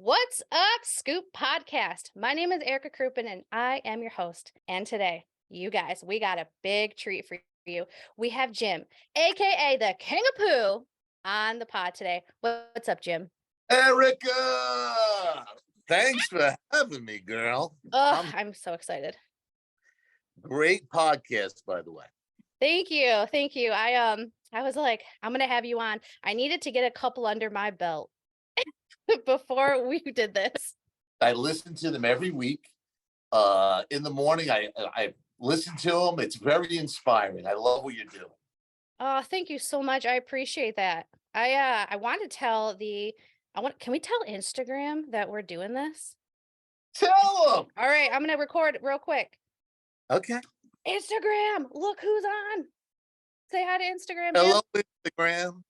What's up, Scoop Podcast? My name is Erica Kroopin, and I am your host. And today, you guys, we got a big treat for you. We have Jim, aka the King of Pooh, on the pod today. What's up, Jim? Erica, thanks for having me, girl. Oh, I'm so excited. Great podcast, by the way. Thank you, thank you. I was like, I'm gonna have you on. I needed to get a couple under my belt before we did this. I listen to them every week. In the morning, I listen to them. It's very inspiring. I love what you're doing. Oh, thank you so much. I appreciate that. I want to tell can we tell Instagram that we're doing this? Tell them. All right, I'm gonna record real quick. Okay. Instagram, look who's on. Say hi to Instagram. Hello, Jim. Instagram.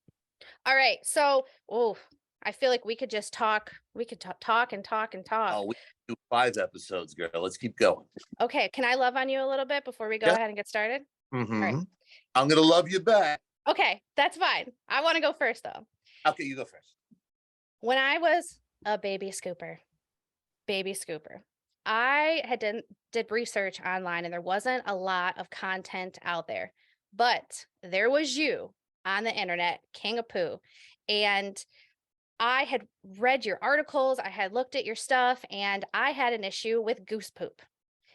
All right, so I feel like we could just talk. We could talk and talk and talk. Oh, we do 5 episodes, girl. Let's keep going. Okay, can I love on you a little bit before we go ahead and get started? Mm-hmm. All right. I'm gonna love you back. Okay, that's fine. I want to go first though. Okay, you go first. When I was a baby scooper, I did research online and there wasn't a lot of content out there, but there was you on the internet, King of Pooh, and I had read your articles, I had looked at your stuff, and I had an issue with goose poop.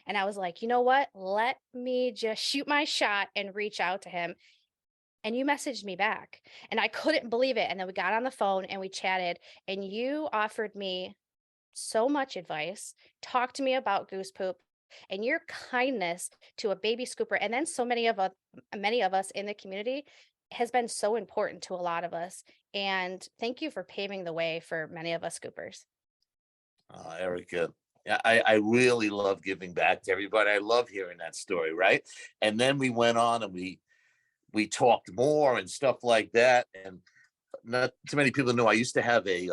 And I was like, you know what? Let me just shoot my shot and reach out to him. And you messaged me back and I couldn't believe it. And then we got on the phone and we chatted and you offered me so much advice, talked to me about goose poop and your kindness to a baby scooper. And then so many of us in the community has been so important to a lot of us. And thank you for paving the way for many of us scoopers. Erica, I really love giving back to everybody. I love hearing that story, right? And then we went on and we talked more and stuff like that. And not too many people know I used to have a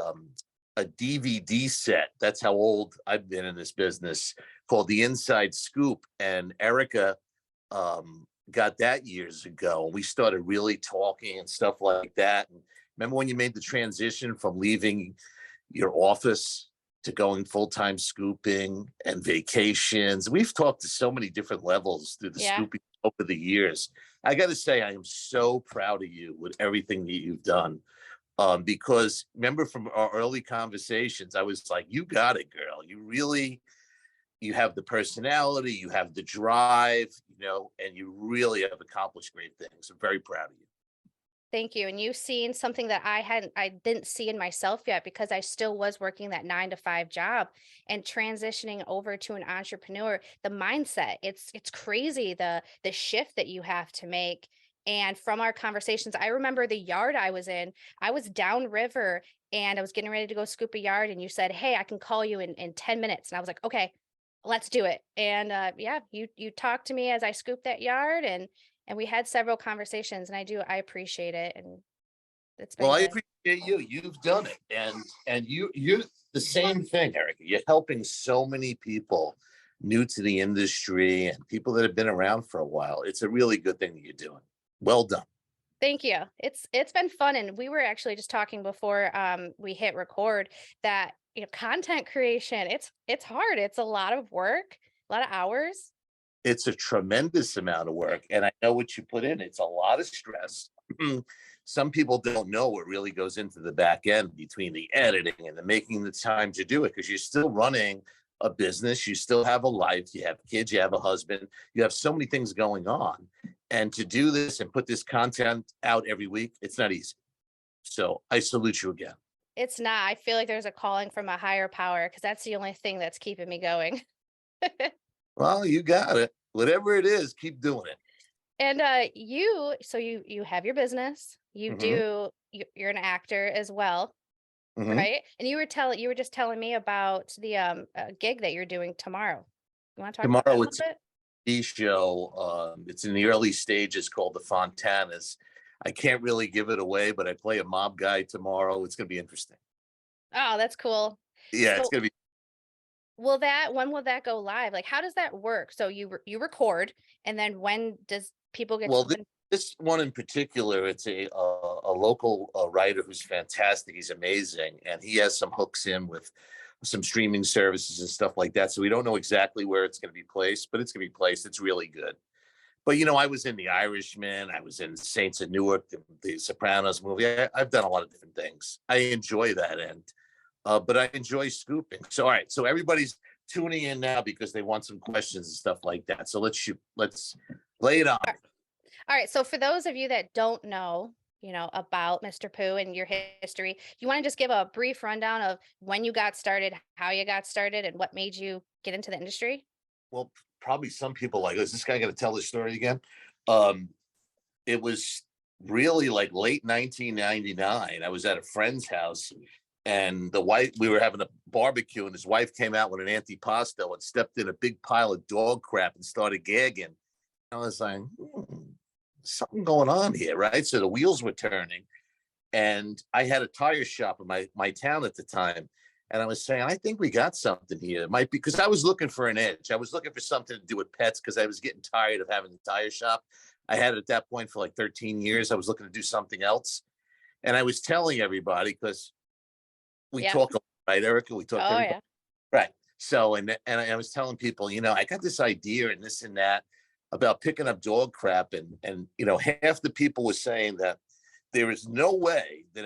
DVD set. That's how old I've been in this business, called The Inside Scoop. And Erica got that years ago. We started really talking and stuff like that. And remember when you made the transition from leaving your office to going full-time scooping and vacations? We've talked to so many different levels through the scooping over the years. I got to say, I am so proud of you with everything that you've done. Because remember from our early conversations, I was like, you got it, girl. You have the personality, you have the drive, and you really have accomplished great things. I'm very proud of you. Thank you. And you've seen something that I didn't see in myself yet because I still was working that 9-to-5 job and transitioning over to an entrepreneur. The mindset, it's crazy, the shift that you have to make. And from our conversations, I remember the yard I was in, I was downriver and I was getting ready to go scoop a yard. And you said, hey, I can call you in 10 minutes. And I was like, okay, let's do it. And you talked to me as I scooped that yard and we had several conversations and I appreciate it. And it's been Well, I good. appreciate you. You've done it. And you the same thing, Erica. You're helping so many people new to the industry and people that have been around for a while. It's a really good thing that you're doing. Well done. Thank you. It's been fun. And we were actually just talking before we hit record that content creation, it's hard. It's a lot of work, a lot of hours. It's a tremendous amount of work. And I know what you put in. It's a lot of stress. Some people don't know what really goes into the back end between the editing and the making the time to do it, because you're still running a business. You still have a life. You have kids. You have a husband. You have so many things going on. And to do this and put this content out every week, it's not easy. So I salute you again. It's not. I feel like there's a calling from a higher power because that's the only thing that's keeping me going. Well, you got it. Whatever it is, keep doing it. And you have your business. You're an actor as well, right? And you were just telling me about the gig that you're doing tomorrow. You want to talk about that a little bit? Show. It's in the early stages, called The Fontanas. I can't really give it away, but I play a mob guy tomorrow. It's going to be interesting. Oh, that's cool. Yeah, it's going to be. When will that go live? Like, how does that work? So you record, and then when does people get? Well, This one in particular, it's a local writer who's fantastic. He's amazing, and he has some hooks in with some streaming services and stuff like that. So we don't know exactly where it's going to be placed, but it's going to be placed. It's really good. But I was in The Irishman. I was in Saints of Newark, the Sopranos movie. I've done a lot of different things. I enjoy that end, but I enjoy scooping. So all right, so everybody's tuning in now because they want some questions and stuff like that. So let's shoot. Let's lay it on. All right. So for those of you that don't know, about Mr. Pooh and your history, you want to just give a brief rundown of when you got started, how you got started, and what made you get into the industry? Well, probably some people like, is this guy going to tell this story again? Um, it was really like late 1999. I was at a friend's house, and we were having a barbecue, and his wife came out with an antipasto and stepped in a big pile of dog crap and started gagging. I was like, something going on here, right? So the wheels were turning, and I had a tire shop in my town at the time. And I was saying, I think we got something here. It might be because I was looking for an edge. I was looking for something to do with pets because I was getting tired of having the tire shop. I had it at that point for like 13 years. I was looking to do something else. And I was telling everybody because we Yeah. talk, right, Erica? We talk to Oh, everybody. yeah. Right. So, and I was telling people, I got this idea and this and that about picking up dog crap. And half the people were saying that there is no way that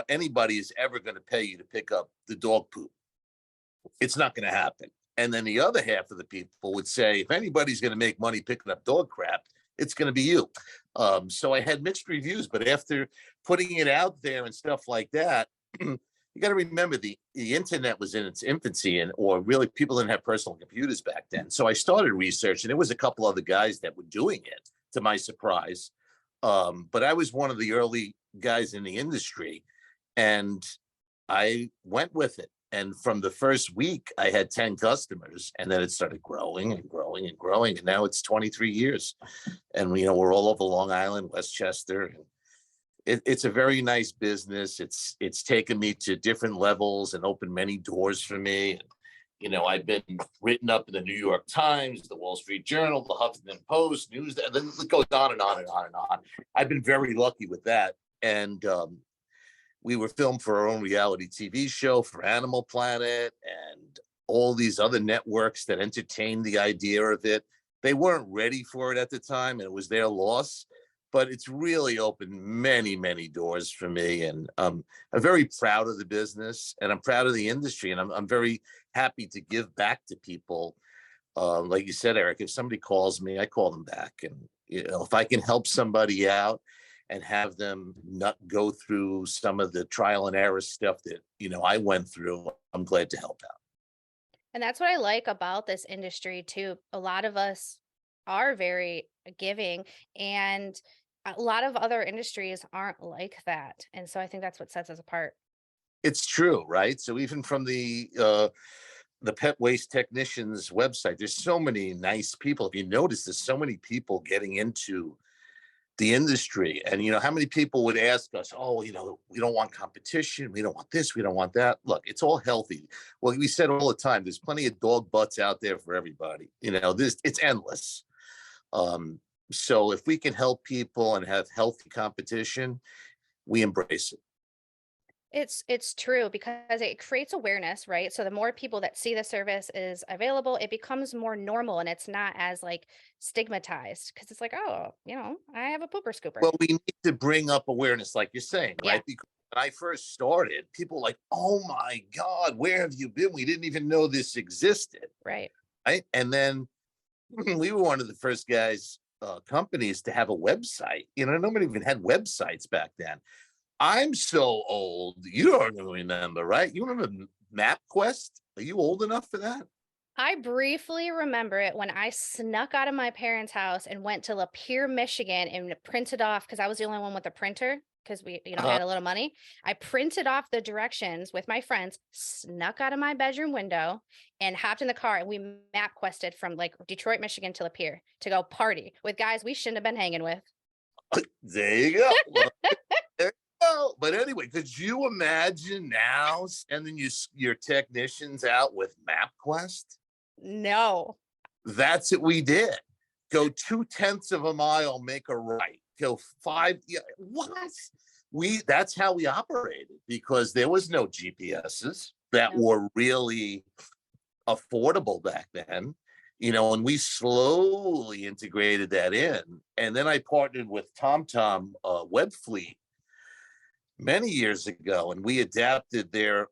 anybody is ever going to pay you to pick up the dog poop. It's not going to happen. And then the other half of the people would say, if anybody's going to make money picking up dog crap, it's going to be you. So I had mixed reviews, but after putting it out there and stuff like that, you got to remember the internet was in its infancy, or really people didn't have personal computers back then. So I started research, and there was a couple other guys that were doing it, to my surprise. But I was one of the early guys in the industry, and I went with it. And from the first week, I had 10 customers, and then it started growing and growing and growing. And now it's 23 years. And, we're all over Long Island, Westchester. And it's a very nice business. It's taken me to different levels and opened many doors for me. And, I've been written up in the New York Times, the Wall Street Journal, the Huffington Post, News, and then it goes on and on and on and on. I've been very lucky with that. And we were filmed for our own reality TV show for Animal Planet and all these other networks that entertained the idea of it. They weren't ready for it at the time, and it was their loss. But it's really opened many, many doors for me. And I'm very proud of the business, and I'm proud of the industry. And I'm very happy to give back to people. Like you said, Eric, if somebody calls me, I call them back. And, if I can help somebody out and have them not go through some of the trial and error stuff that, I went through, I'm glad to help out. And that's what I like about this industry too. A lot of us are very giving, and a lot of other industries aren't like that. And so I think that's what sets us apart. It's true, right? So even from the pet waste technicians website, there's so many nice people. If you notice, there's so many people getting into the industry. And how many people would ask us, oh, we don't want competition, we don't want this, we don't want that. Look, it's all healthy. Well, we said all the time, there's plenty of dog butts out there for everybody. This, it's endless. So if we can help people and have healthy competition, we embrace it. It's true because it creates awareness, right? So the more people that see the service is available, it becomes more normal, and it's not as like stigmatized because it's like, oh, I have a pooper scooper. Well, we need to bring up awareness, like you're saying, Yeah, right? Because when I first started, people were like, oh my God, where have you been? We didn't even know this existed. right. Right. And then we were one of the first guys, companies to have a website. Nobody even had websites back then. I'm so old. You don't even remember, right? You remember MapQuest? Are you old enough for that? I briefly remember it when I snuck out of my parents' house and went to Lapeer, Michigan and printed off because I was the only one with a printer because we, Uh, had a little money. I printed off the directions with my friends, snuck out of my bedroom window and hopped in the car, and we map quested from like Detroit, Michigan to Lapeer to go party with guys we shouldn't have been hanging with. there you go. Well, there you go. But anyway, could you imagine now sending your technicians out with MapQuest? No. That's what we did. Go 2/10 of a mile, make a right. go 5. Yeah, what? That's how we operated because there was no GPSs that Nope. were really affordable back then, and we slowly integrated that in. And then I partnered with TomTom Web Fleet many years ago, and we adapted their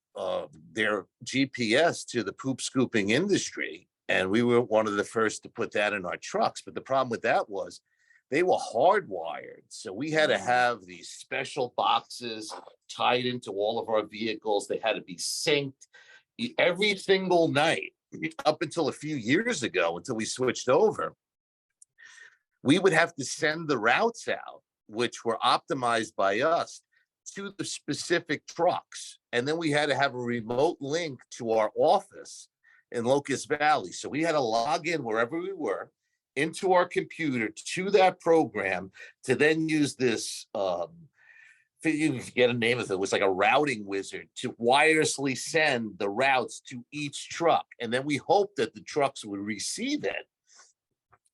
GPS to the poop scooping industry. And we were one of the first to put that in our trucks. But the problem with that was they were hardwired. So we had to Mm. have these special boxes tied into all of our vehicles. They had to be synced every single night up until a few years ago, until we switched over. We would have to send the routes out, which were optimized by us, to the specific trucks. And then we had to have a remote link to our office in Locust Valley. So we had to log in wherever we were into our computer to that program to then use this you get a name of it. It was like a routing wizard to wirelessly send the routes to each truck. And then we hoped that the trucks would receive it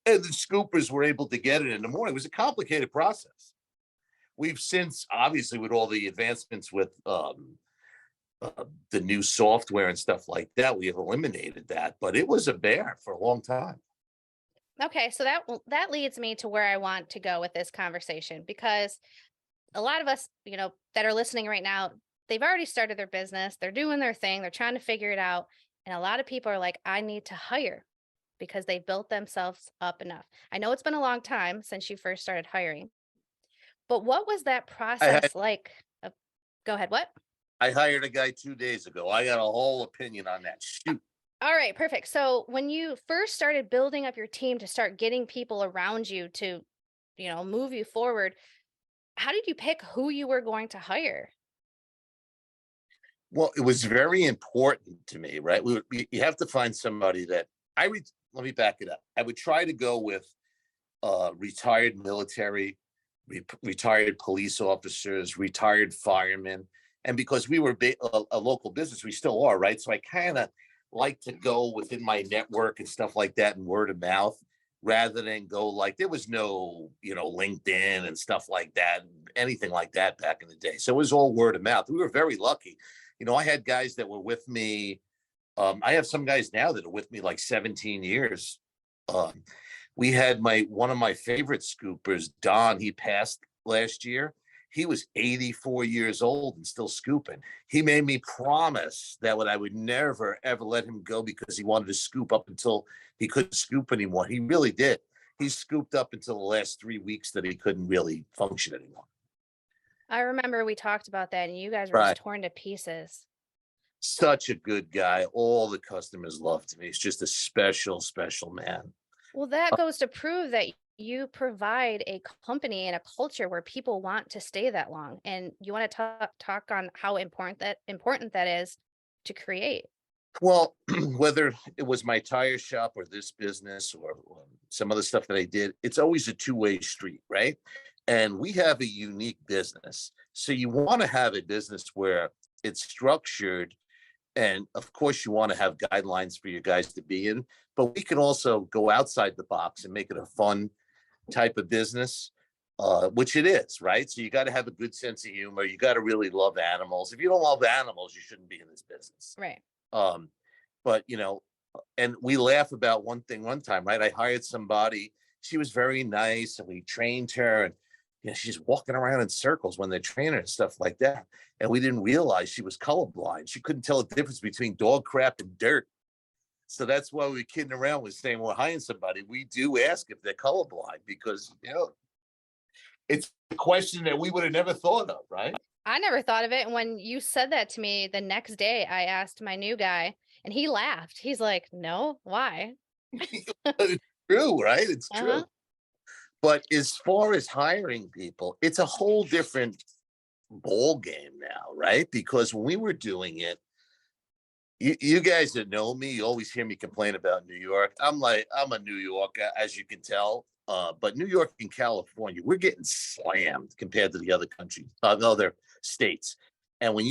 and the scoopers were able to get it in the morning. It was a complicated process. We've since, obviously, with all the advancements with the new software and stuff like that, we have eliminated that. But it was a bear for a long time. Okay, so that leads me to where I want to go with this conversation because a lot of us, that are listening right now, they've already started their business, they're doing their thing, they're trying to figure it out, and a lot of people are like, I need to hire because they built themselves up enough. I know it's been a long time since you first started hiring, but what was that I had process like? Go ahead. What? I hired a guy 2 days ago. I got a whole opinion on that. Shoot. All right, perfect. So when you first started building up your team to start getting people around you to, move you forward, how did you pick who you were going to hire? Well, it was very important to me, right? You have to find somebody that let me back it up. I would try to go with retired military, retired police officers, retired firemen. And because we were a local business, we still are, right? So I kind of like to go within my network and stuff like that and word of mouth rather than go like there was no, LinkedIn and stuff like that, anything like that back in the day. So it was all word of mouth. We were very lucky. I had guys that were with me. I have some guys now that are with me like 17 years. Um, we had one of my favorite scoopers, Don. He passed last year. He was 84 years old and still scooping. He made me promise that I would never ever let him go because he wanted to scoop up until he couldn't scoop anymore. He really did. He scooped up until the last 3 weeks that he couldn't really function anymore. I remember we talked about that and you guys were just Right. torn to pieces. Such a good guy. All the customers loved him. He's just a special, special man. Well, that goes to prove that you provide a company and a culture where people want to stay that long. And you want to talk on how important that is to create. Well, whether it was my tire shop or this business or some other stuff that I did, it's always a two-way street, right? And we have a unique business. So you want to have a business where it's structured. And of course, you want to have guidelines for your guys to be in, but we can also go outside the box and make it a fun type of business, which it is, right? So you got to have a good sense of humor. You got to really love animals. If you don't love animals, you shouldn't be in this business. Right. Um, but and we laugh about one thing one time, right? I hired somebody. She was very nice, and we trained her, and she's walking around in circles when they're training her and stuff like that. And we didn't realize she was colorblind. She couldn't tell the difference between dog crap and dirt. So that's why we were kidding around with saying we're hiring somebody. We do ask if they're colorblind because it's a question that we would have never thought of, right? I never thought of it. And when you said that to me the next day, I asked my new guy and he laughed. He's like, no, why? It's true, right? It's Uh-huh. true. But as far as hiring people, it's a whole different ball game now, right? Because when we were doing it, you guys that know me, you always hear me complain about New York. I'm a New Yorker, as you can tell. But New York and California, we're getting slammed compared to the other countries, other states. And when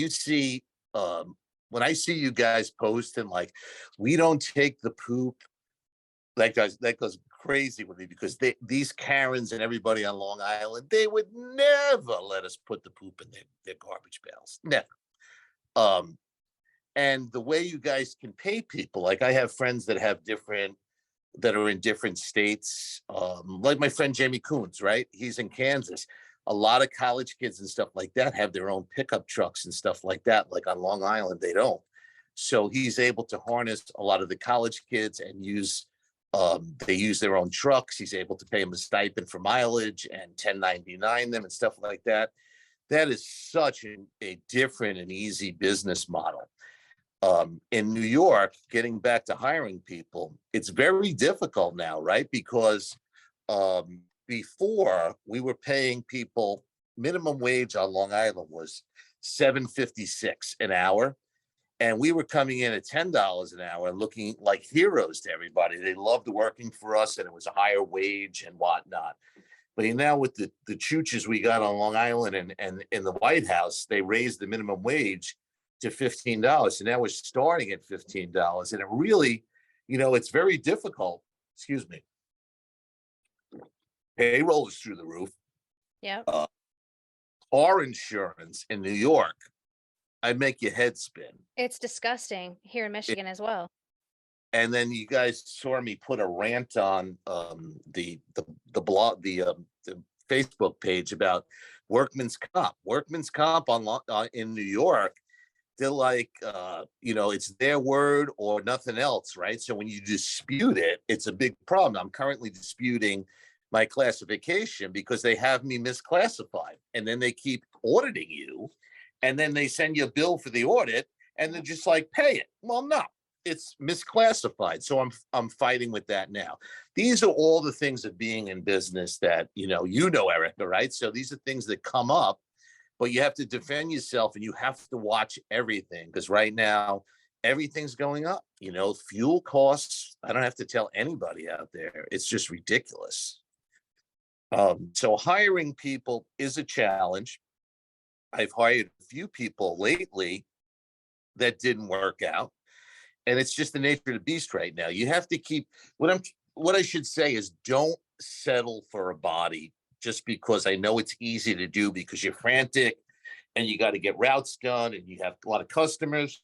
I see you guys posting like, we don't take the poop, that goes crazy with me because these Karens and everybody on Long Island, they would never let us put the poop in their garbage bales. Never. Um, and the way you guys can pay people, like I have friends that are in different states. Like my friend Jamie Coons, right? He's in Kansas. A lot of college kids and stuff like that have their own pickup trucks and stuff like that. Like on Long Island, they don't. So he's able to harness a lot of the college kids and they use their own trucks. He's able to pay them a stipend for mileage and 1099 them and stuff like that. That is such a different and easy business model. In New York, getting back to hiring people, it's very difficult now, right? Because before we were paying people minimum wage on Long Island was 7.56 an hour, and we were coming in at $10 an hour and looking like heroes to everybody. They loved working for us, and it was a higher wage and whatnot. But now with the chooches we got on Long Island and in the White House, they raised the minimum wage to $15. So now we're starting at $15. And it really, it's very difficult. Excuse me. Payroll is through the roof. Yep. Car insurance in New York, I make your head spin. It's disgusting here in Michigan as well. And then you guys saw me put a rant on the blog, the Facebook page about workman's comp. Workman's comp in New York, they're like, it's their word or nothing else, right? So when you dispute it, it's a big problem. I'm currently disputing my classification because they have me misclassified, and then they keep auditing you, and then they send you a bill for the audit, and they're just like, pay it. Well, no, it's misclassified. So I'm fighting with that now. These are all the things of being in business that, Erica, right? So these are things that come up, but you have to defend yourself and you have to watch everything because right now everything's going up. Fuel costs, I don't have to tell anybody out there. It's just ridiculous. So hiring people is a challenge. I've hired a few people lately that didn't work out. And it's just the nature of the beast right now. You have to keep what I should say is don't settle for a body just because I know it's easy to do because you're frantic and you got to get routes done and you have a lot of customers.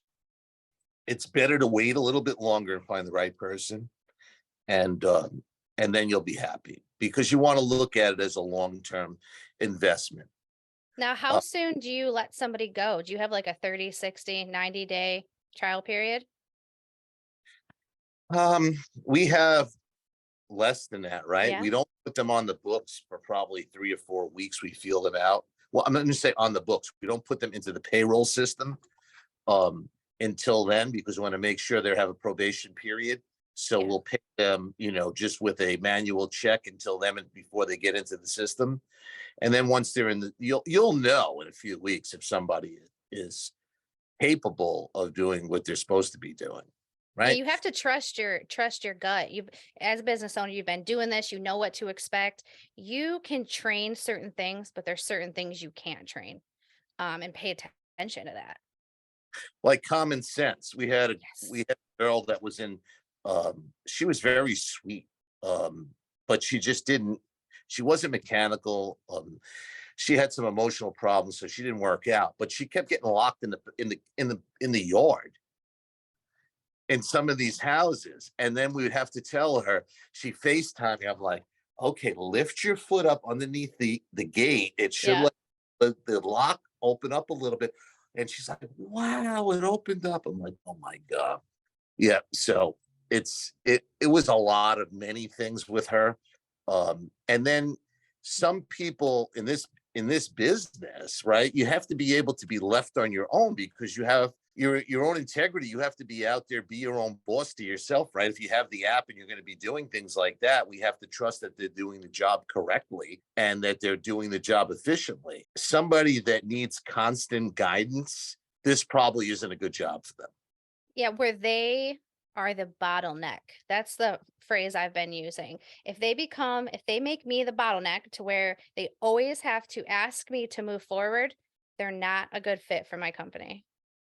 It's better to wait a little bit longer and find the right person. And then you'll be happy because you want to look at it as a long-term investment. Now, how soon do you let somebody go? Do you have like a 30, 60, 90-day trial period? We have less than that, right? Yeah. We don't put them on the books for probably 3 or 4 weeks. We feel them out. Well, I'm going to say on the books. We don't put them into the payroll system until then because we want to make sure they have a probation period. So we'll pay them, just with a manual check until then and before they get into the system. And then once they're in you'll know in a few weeks if somebody is capable of doing what they're supposed to be doing. Yeah, Right. you have to trust your gut. You, as a business owner, you've been doing this, you know what to expect. You can train certain things, but there's certain things you can't train. And pay attention to that. Like common sense. Yes. We had a girl that was in she was very sweet. But she wasn't mechanical. She had some emotional problems, so she didn't work out, but she kept getting locked in the yard in some of these houses. And then we would have to tell her, she FaceTime me. I'm like, okay, lift your foot up underneath the gate. It should Yeah. let the lock open up a little bit. And she's like, wow, it opened up. I'm like, oh my God. Yeah. So it was a lot of many things with her. And then some people in this business, right? You have to be able to be left on your own because you have your own integrity. You have to be out there, be your own boss to yourself, right? If you have the app and you're going to be doing things like that, we have to trust that they're doing the job correctly and that they're doing the job efficiently. Somebody that needs constant guidance, this probably isn't a good job for them. Yeah, where they are the bottleneck. That's the phrase I've been using. If they make me the bottleneck to where they always have to ask me to move forward, they're not a good fit for my company.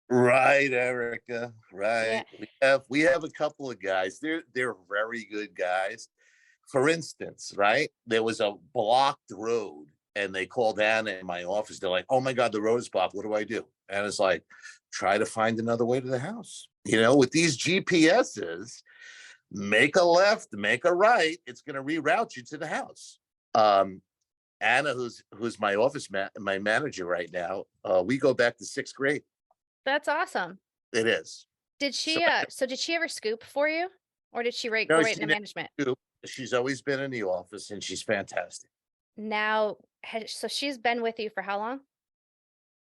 Right, Erica. Yeah. Right. We have a couple of guys. They're very good guys, for instance, right? There was a blocked road and they called Anna in my office. They're like, oh my God, the road is blocked. What do I do? And it's like, try to find another way to the house. With these GPSs, make a left, make a right. It's going to reroute you to the house. Um, Anna, who's my my manager right now, we go back to sixth grade. That's awesome. It is. Did So so did she ever scoop for you? Or did she no, go right she into never management? do. She's always been in the office and she's fantastic. Now, so she's been with you for how long?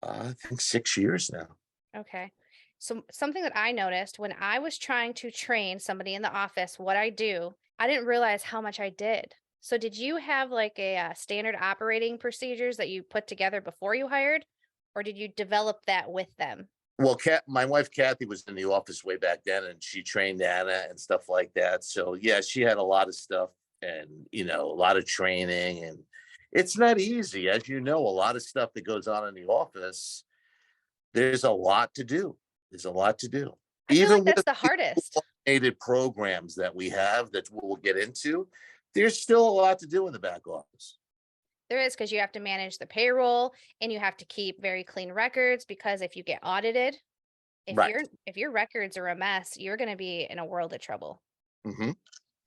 I think 6 years now. Okay. So something that I noticed when I was trying to train somebody in the office what I do, I didn't realize how much I did. So did you have like a standard operating procedures that you put together before you hired, or did you develop that with them? Well, my wife Kathy was in the office way back then, and she trained Anna and stuff like that. So yeah, she had a lot of stuff, and a lot of training, and it's not easy, as you know. A lot of stuff that goes on in the office. There's a lot to do. There's a lot to do, I feel like even with that's the the hardest. automated programs that we have that we'll get into. There's still a lot to do in the back office. There is because you have to manage the payroll and you have to keep very clean records because if you get audited, Right. if your records are a mess, you're going to be in a world of trouble. hmm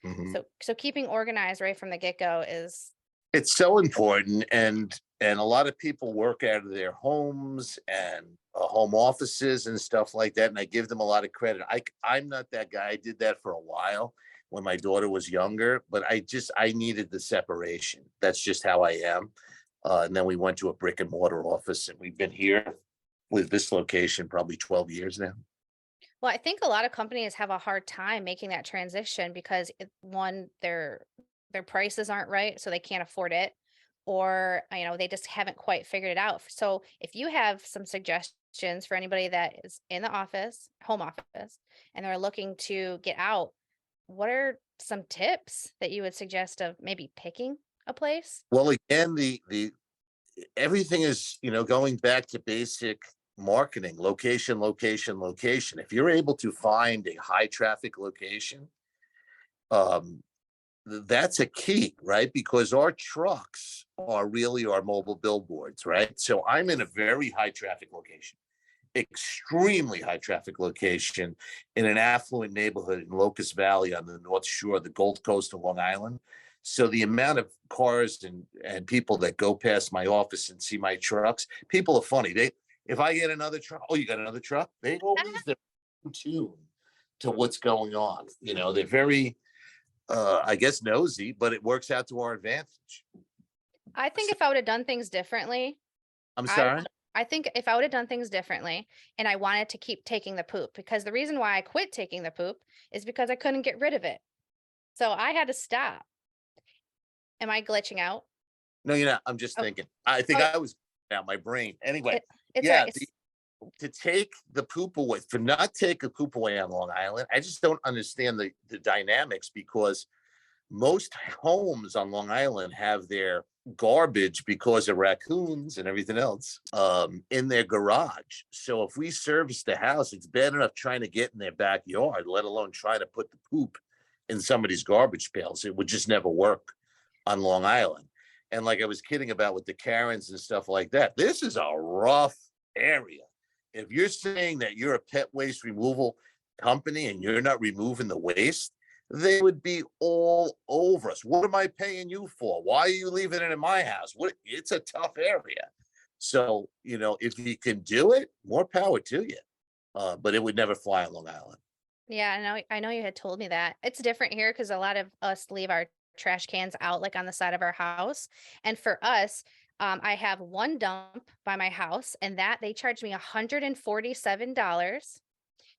hmm So keeping organized right from the get-go is It's so important, and a lot of people work out of their homes and home offices and stuff like that, and I give them a lot of credit. I'm not that guy. I did that for a while when my daughter was younger, but I needed the separation. That's just how I am. And then we went to a brick and mortar office, and we've been here with this location probably 12 years now. well, I think a lot of companies have a hard time making that transition because one, their prices aren't right, so they can't afford it, or they just haven't quite figured it out. So if you have some suggestions for anybody that is in the office, home office, and they're looking to get out, what are some tips that you would suggest of maybe picking a place? Well, again, the everything is going back to basic marketing: location, location, location. If you're able to find a high traffic location, um that's a key, right? Because our trucks are really our mobile billboards, right? So I'm in a very high traffic location, extremely high traffic location, in an affluent neighborhood in Locust Valley on the North Shore, the Gold Coast of Long Island. So the amount of cars and people that go past my office and see my trucks, people are funny. If I get another truck, oh, you got another truck? They always they're in tune to what's going on. They're very I guess nosy, but it works out to our advantage. I think So, if I would have done things differently, I'm I sorry. I think if I would have done things differently and I wanted to keep taking the poop, because the reason why I quit taking the poop is because I couldn't get rid of it. So I had to stop. Am I glitching out? No, you're not. I'm just Oh, thinking. I think oh, I was out my brain. Anyway, it's all right. yeah, to take the poop away, for not take a poop away on Long Island, I just don't understand the dynamics, because most homes on Long Island have their garbage, because of raccoons and everything else, in their garage. So if we service the house, it's bad enough trying to get in their backyard, let alone trying to put the poop in somebody's garbage pails. It would just never work on Long Island. And like I was kidding about with the Karens and stuff like that, this is a rough area. If you're saying that you're a pet waste removal company and you're not removing the waste, they would be all over us. What am I paying you for? Why are you leaving it in my house? It's a tough area. So, if you can do it, more power to you. But it would never fly on Long Island. Yeah, I know you had told me that. It's different here because a lot of us leave our trash cans out like on the side of our house. And for us, I have one dump by my house, and that they charged me $147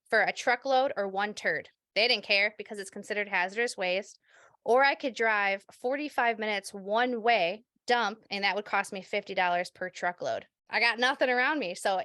for a truckload or one turd. They didn't care because it's considered hazardous waste. Or I could drive 45 minutes one way, dump, and that would cost me $50 per truckload. I got nothing around me. So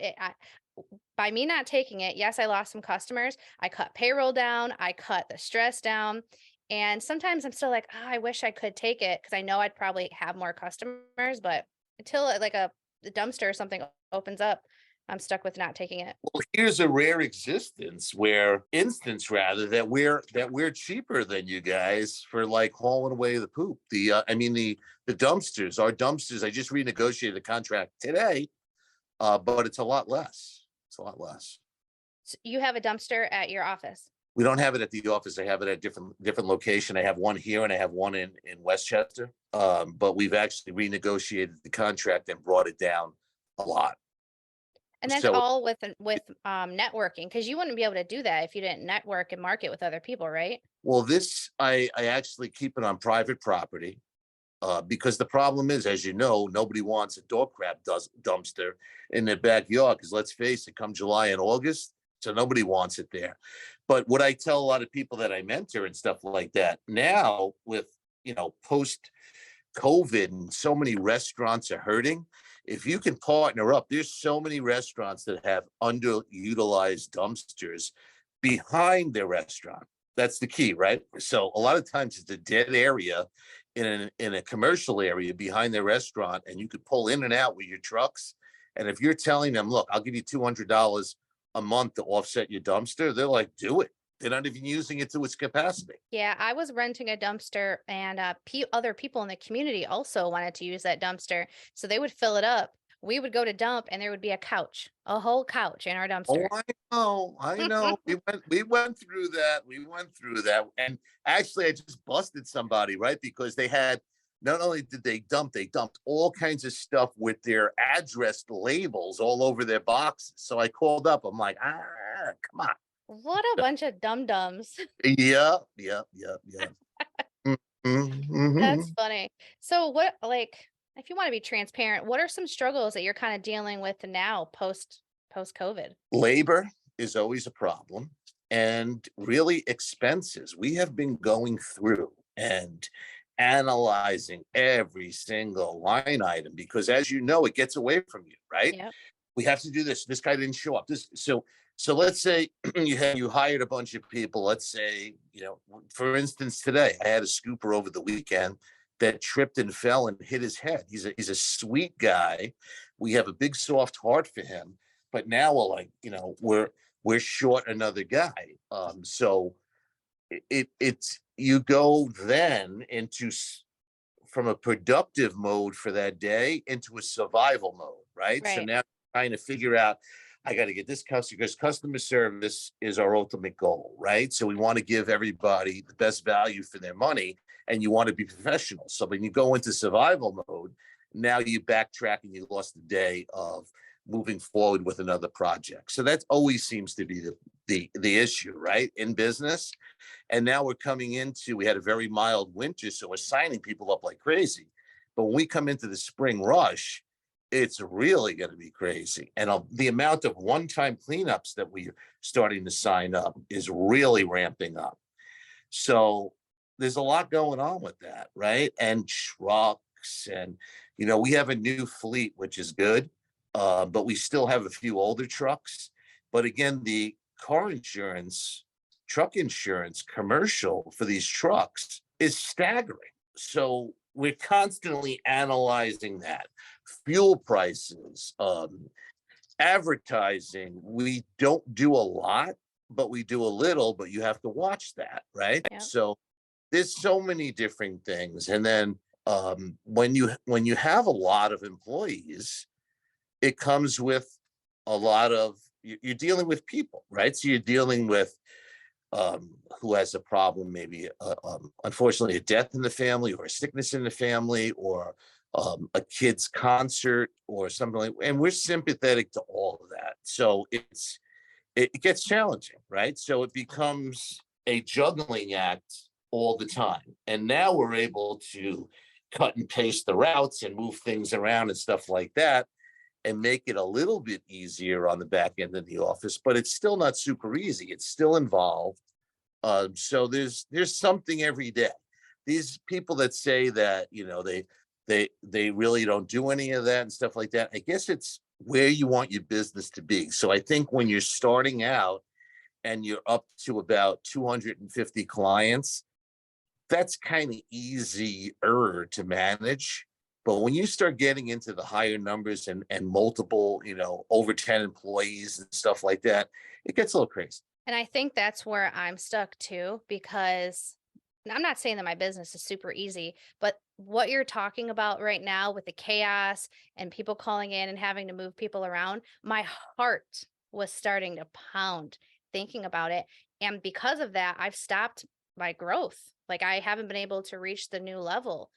by me not taking it, yes, I lost some customers. I cut payroll down, I cut the stress down. And sometimes I'm still like, oh, I wish I could take it because I know I'd probably have more customers. But until like the dumpster or something opens up, I'm stuck with not taking it. Well, here's a rare instance rather, that we're cheaper than you guys for like hauling away the poop. I mean the dumpsters, our dumpsters. I just renegotiated the contract today, but it's a lot less. It's a lot less. You have a dumpster at your office. We don't have it at the office. I have it at different location. I have one here and I have one in Westchester. But we've actually renegotiated the contract and brought it down a lot. And that's So all with networking, because you wouldn't be able to do that if you didn't network and market with other people, right? well, this I actually keep it on private property. Because the problem is, as you know, nobody wants a dog crap dumpster in their backyard. Because let's face it, come July and August, so nobody wants it there. But what I tell a lot of people that I mentor and stuff like that now, with post COVID and so many restaurants are hurting. If you can partner up, there's so many restaurants that have underutilized dumpsters behind their restaurant. That's the key, right? So a lot of times it's a dead area in a commercial area behind their restaurant, and you could pull in and out with your trucks. And if you're telling them, look, I'll give you $200 a month to offset your dumpster, they're like, do it. They're not even using it to its capacity. Yeah, I was renting a dumpster, and other people in the community also wanted to use that dumpster. So they would fill it up. We would go to dump, and there would be a whole couch in our Oh, dumpster. I know. We went through that. We went through that. And actually I just busted somebody, right? Because they had, not only did they dumped all kinds of stuff with their address labels all over their boxes. So I called up. I'm like, come on. What a bunch of dum dums. Yeah, yeah, yeah, yeah. That's Mhm. funny. So what, like, if you want to be transparent, what are some struggles that you're kind of dealing with now post COVID? Labor is always a problem, and really expenses. We have been going through and analyzing every single line item because, as you know, it gets away from you, right? Yep. We have to do this. This guy didn't show up. So let's say you hired a bunch of people. Let's say, for instance, today I had a scooper over the weekend that tripped and fell and hit his head. He's a sweet guy. We have a big soft heart for him, but now we're like, we're short another guy. So it's you go then from a productive mode for that day into a survival mode, right? So Right. now trying to figure out, I got to get this customer, because customer service is our ultimate goal, right? So we want to give everybody the best value for their money, and you want to be professional. So when you go into survival mode, now you backtrack and you lost the day of moving forward with another project. So that always seems to be the issue, right, in business. And now we're coming into, we had a very mild winter, so we're signing people up like crazy. But when we come into the spring rush, it's really going to be crazy. And the amount of one-time cleanups that we're starting to sign up is really ramping up. So there's a lot going on with that, right? And trucks, and we have a new fleet, which is good, but we still have a few older trucks. But again, the car insurance, truck insurance, commercial for these trucks is staggering. So we're constantly analyzing that. Fuel prices, advertising. We don't do a lot, but we do a little, but you have to watch that, right? Yep. So there's so many different things. And then when you have a lot of employees, it comes with a lot of, you're dealing with people, right? So you're dealing with who has a problem, maybe unfortunately a death in the family, or a sickness in the family, or a kid's concert or something like. And we're sympathetic to all of that. So it gets challenging, right? So it becomes a juggling act all the time. And now we're able to cut and paste the routes and move things around and stuff like that, and make it a little bit easier on the back end of the office, but it's still not super easy. It's still involved. So there's something every day. These people that say that, they really don't do any of that and stuff like that. I guess it's where you want your business to be. So I think when you're starting out and you're up to about 250 clients, that's kind of easier to manage. But when you start getting into the higher numbers and multiple, over 10 employees and stuff like that, it gets a little crazy. And I think that's where I'm stuck too, because I'm not saying that my business is super easy, but what you're talking about right now with the chaos and people calling in and having to move people around, my heart was starting to pound thinking about it. And because of that, I've stopped my growth. Like I haven't been able to reach the new level.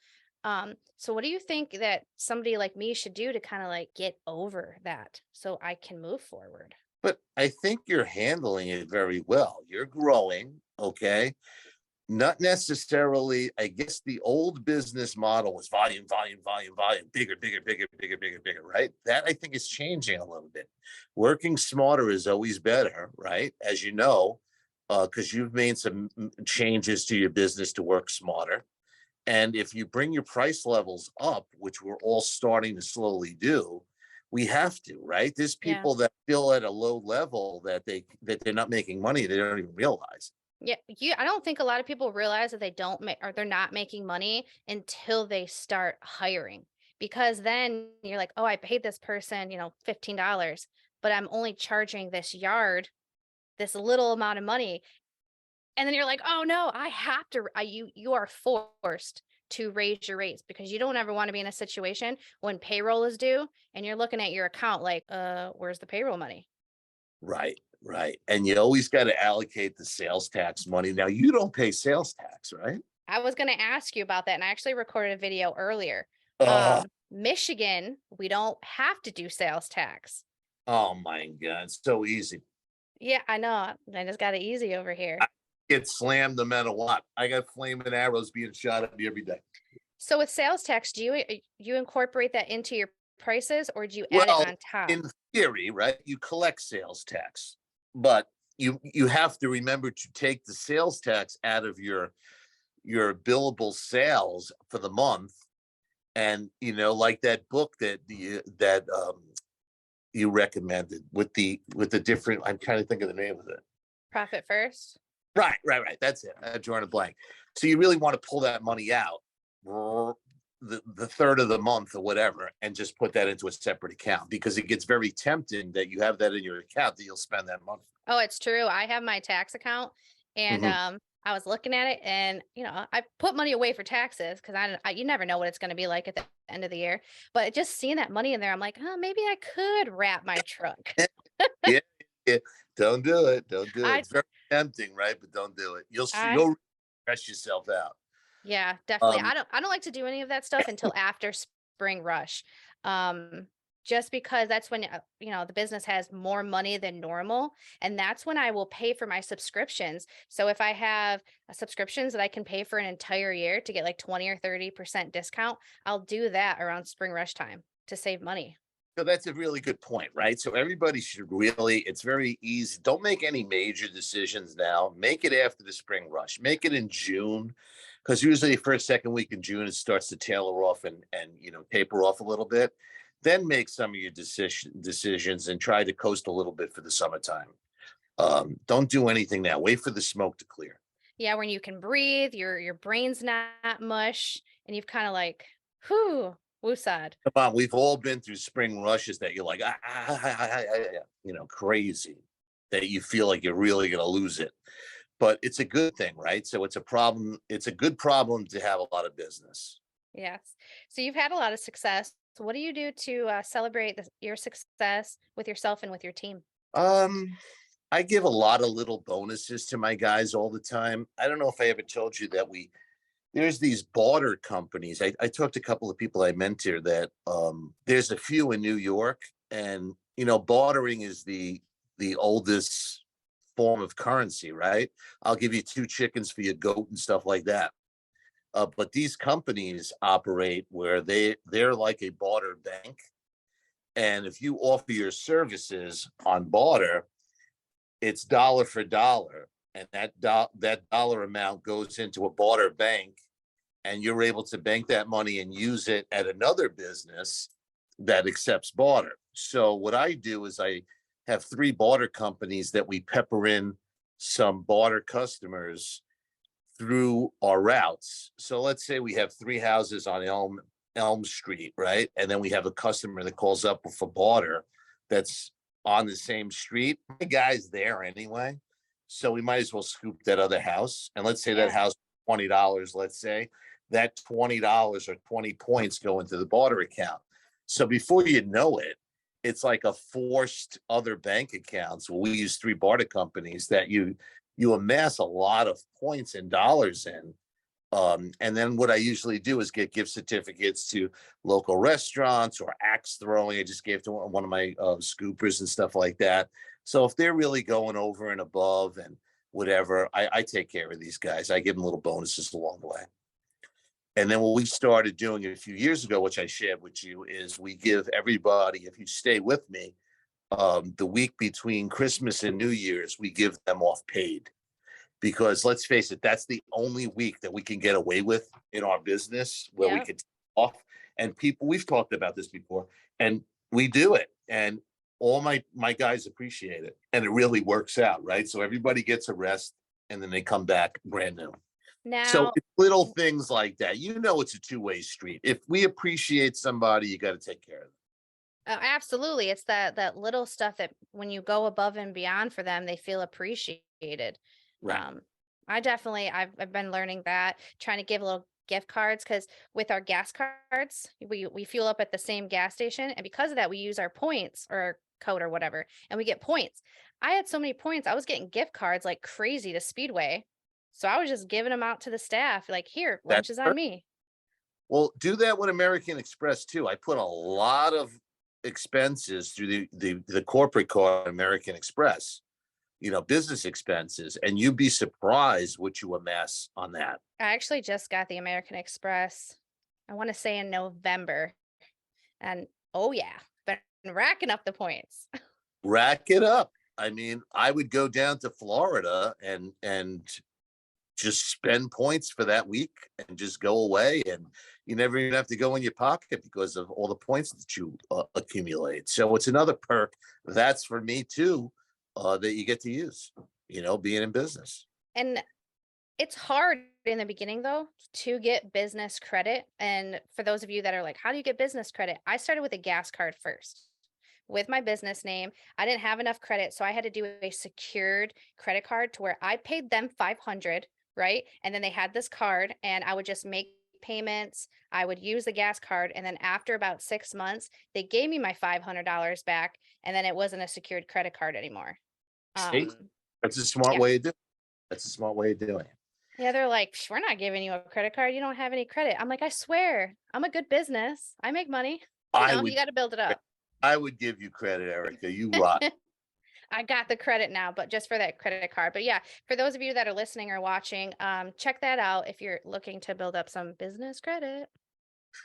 So what do you think that somebody like me should do to kind of like get over that so I can move forward? But I think you're handling it very well. You're growing, okay? Not necessarily, I guess the old business model was volume, volume, volume, volume, bigger, bigger, bigger, bigger, bigger, bigger, right? That I think is changing a little bit. Working smarter is always better, right? As you know, because you've made some changes to your business to work smarter. And if you bring your price levels up, which we're all starting to slowly do, we have to, right? There's Yeah. people that feel at a low level that they're not making money, they don't even realize. Yeah, I don't think a lot of people realize that they don't make or they're not making money until they start hiring. Because then you're like, "Oh, I paid this person, $15, but I'm only charging this yard this little amount of money." And then you're like, "Oh no, I have to you are forced to raise your rates because you don't ever want to be in a situation when payroll is due and you're looking at your account like, where's the payroll money?" Right, right. And you always got to allocate the sales tax money. Now, you don't pay sales tax, right? I was gonna ask you about that, and I actually recorded a video earlier. Uh, Michigan, we don't have to do sales tax. oh my God, it's so easy. Yeah, I know. I just got it easy over I here. get slammed no matter what. I got flaming arrows being shot at me every day. So with sales tax, do you incorporate that into your prices or do you add it Well, on top? in theory, right, you collect sales tax, but you have to remember to take the sales tax out of your billable sales for the month. And like that book that you recommended with the different, I'm trying to think of the name of it. Profit first? Right, right, right. That's it. I'm drawing a blank. So you really want to pull that money out the third of the month or whatever, and just put that into a separate account because it gets very tempting that you have that in your account that you'll spend that money. Oh, it's true. I have my tax account and Hmm. I was looking at it and I put money away for taxes because you never know what it's going to be like at the end of the year. But just seeing that money in there, I'm like, oh, maybe I could wrap my truck. Yeah, yeah. Don't do it. Don't do it. I It's very tempting, right? But don't do it. I You'll stress yourself out. Yeah, definitely. Um, I don't like to do any of that stuff until after spring rush. Um, just because that's when the business has more money than normal, and that's when I will pay for my subscriptions. So if I have subscriptions that I can pay for an entire year to get like 20 or 30% discount, I'll do that around spring rush time to save money. So that's a really good point, right? So everybody should really, it's very easy. Don't make any major decisions now. Make it after the spring rush. Make it in June, because usually first, second week in June, it starts to tailor off and taper off a little bit. Then make some of your decisions and try to coast a little bit for the summertime. Don't do anything now. Wait for the smoke to clear. Yeah, when you can breathe, your brain's not mush, and you've kind of like, whew, woosad. Come on, we've all been through spring rushes that you're like, crazy, that you feel like you're really going to lose it. But it's a good thing, right? So it's a problem. It's a good problem to have a lot of business. Yes. So you've had a lot of success. So what do you do to celebrate your success with yourself and with your team? Um, I give a lot of little bonuses to my guys all the time. I don't know if I ever told you that there's these barter companies. I talked to a couple of people I mentor that there's a few in New York, and bartering is the oldest form of currency, right? I'll give you two chickens for your goat and stuff like that. But these companies operate where they're like a barter bank, and if you offer your services on barter, it's dollar for dollar, and that dollar amount goes into a barter bank, and you're able to bank that money and use it at another business that accepts barter. So what I do is I have three barter companies that we pepper in some barter customers through our routes. So let's say we have three houses on Elm Elm Street, right? And then we have a customer that calls up for barter that's on the same street. My guy's there anyway. So we might as well scoop that other house. And let's say that Yeah. house, $20, let's say that $20 or 20 points go into the barter account. So before you know it, it's like a forced other bank accounts. Well, we use three barter companies that you amass a lot of points and dollars in. And then what I usually do is get gift certificates to local restaurants or axe throwing. I just gave to one of my scoopers and stuff like that. So if they're really going over and above and whatever, I take care of these guys. I give them little bonuses along the way. And then what we started doing a few years ago, which I shared with you, is we give everybody, if you stay with me, the week between Christmas and New Year's, we give them off paid. Because let's face it, that's the only week that we can get away with in our business where we Yep. could take off. And people, we've talked about this before, and we do it. And all my guys appreciate it. And it really works out, right? So everybody gets a rest and then they come back brand new. So Now, it's little things like that. You know, it's a two-way street. If we appreciate somebody, you got to take care of them. absolutely, it's that little stuff that when you go above and beyond for them, they feel appreciated. Right. Um, I've been learning that, trying to give little gift cards because with our gas cards, we fuel up at the same gas station, and because of that, we use our points or our code or whatever, and we get points. I had so many points, I was getting gift cards like crazy to Speedway, so I was just giving them out to the staff, like, here, lunch That's is on perfect. me. Well, do that with American Express too. I put a lot of expenses through the corporate card American Express, business expenses, and you'd be surprised what you amass on that. I actually just got the American Express. I want to say in November, and oh yeah, been racking up the points. Rack it up. I mean, I would go down to Florida and just spend points for that week and just go away, and you never even have to go in your pocket because of all the points that you accumulate. So it's another perk that's for me too, that you get to use, being in business. And it's hard in the beginning though to get business credit. And for those of you that are like, how do you get business credit? I started with a gas card first with my business name. I didn't have enough credit, so I had to do a secured credit card to where I paid them 500, right? And then they had this card and I would just make payments. I would use the gas card and then after about 6 months, they gave me my $500 back and then it wasn't a secured credit card anymore. See, Um that's a smart yeah. way to do it. That's a smart way of doing it. Yeah, they're like, We're not giving you a credit card. You don't have any credit." I'm like, "I swear, I'm a good business. I make money." I You would got to build it up. I would give you credit, Erica. You rock. I got the credit now, but just for that credit card. But yeah, for those of you that are listening or watching, check that out if you're looking to build up some business credit.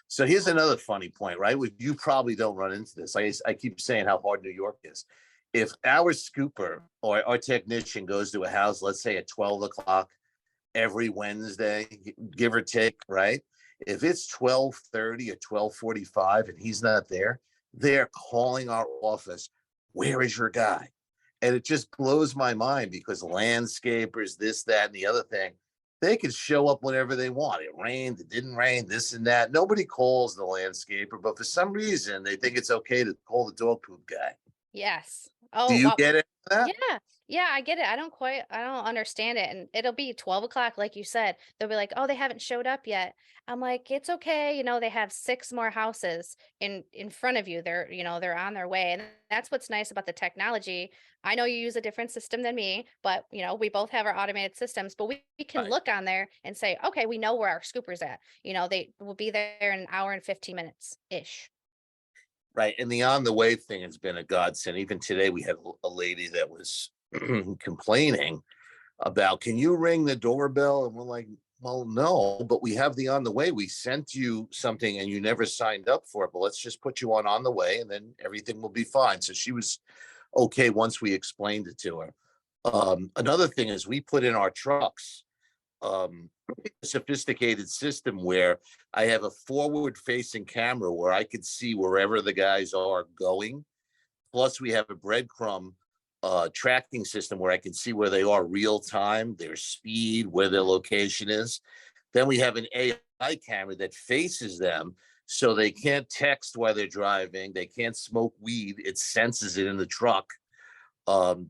So here's another funny point, right? You probably don't run into this. I keep saying how hard New York is. If our scooper or our technician goes to a house, let's say at 12 o'clock every Wednesday, give or take, right? If it's 12:30 or 12:45 and he's not there, they're calling our office. Where is your guy? And it just blows my mind because landscapers, this, that, and the other thing, they can show up whenever they want. It rained, it didn't rain, this and that. Nobody calls the landscaper, but for some reason, they think it's okay to call the dog poop guy. Yes. Do Oh, you well, get it? yeah. Yeah, I get it. I don't understand it. And it'll be 12 o'clock, like you said. They'll be like, oh, they haven't showed up yet. I'm like, it's okay. They have six more houses in front of you. They're on their way. And that's what's nice about the technology. I know you use a different system than me, but we both have our automated systems, but we can Right. look on there and say, okay, we know where our scooper's at. They will be there in an hour and 15 minutes ish. Right. And the on the way thing has been a godsend. Even today, we had a lady that was complaining about, can you ring the doorbell? And we're like, well, no, but we have the on the way. We sent you something and you never signed up for it, but let's just put you on the way and then everything will be fine. So she was okay once we explained it to her. Another thing is we put in our trucks a sophisticated system where I have a forward facing camera where I could see wherever the guys are going. Plus, we have a breadcrumb tracking system where I can see where they are real time, their speed, where their location is. Then we have an AI camera that faces them. So they can't text while they're driving. They can't smoke weed. It senses it in the truck.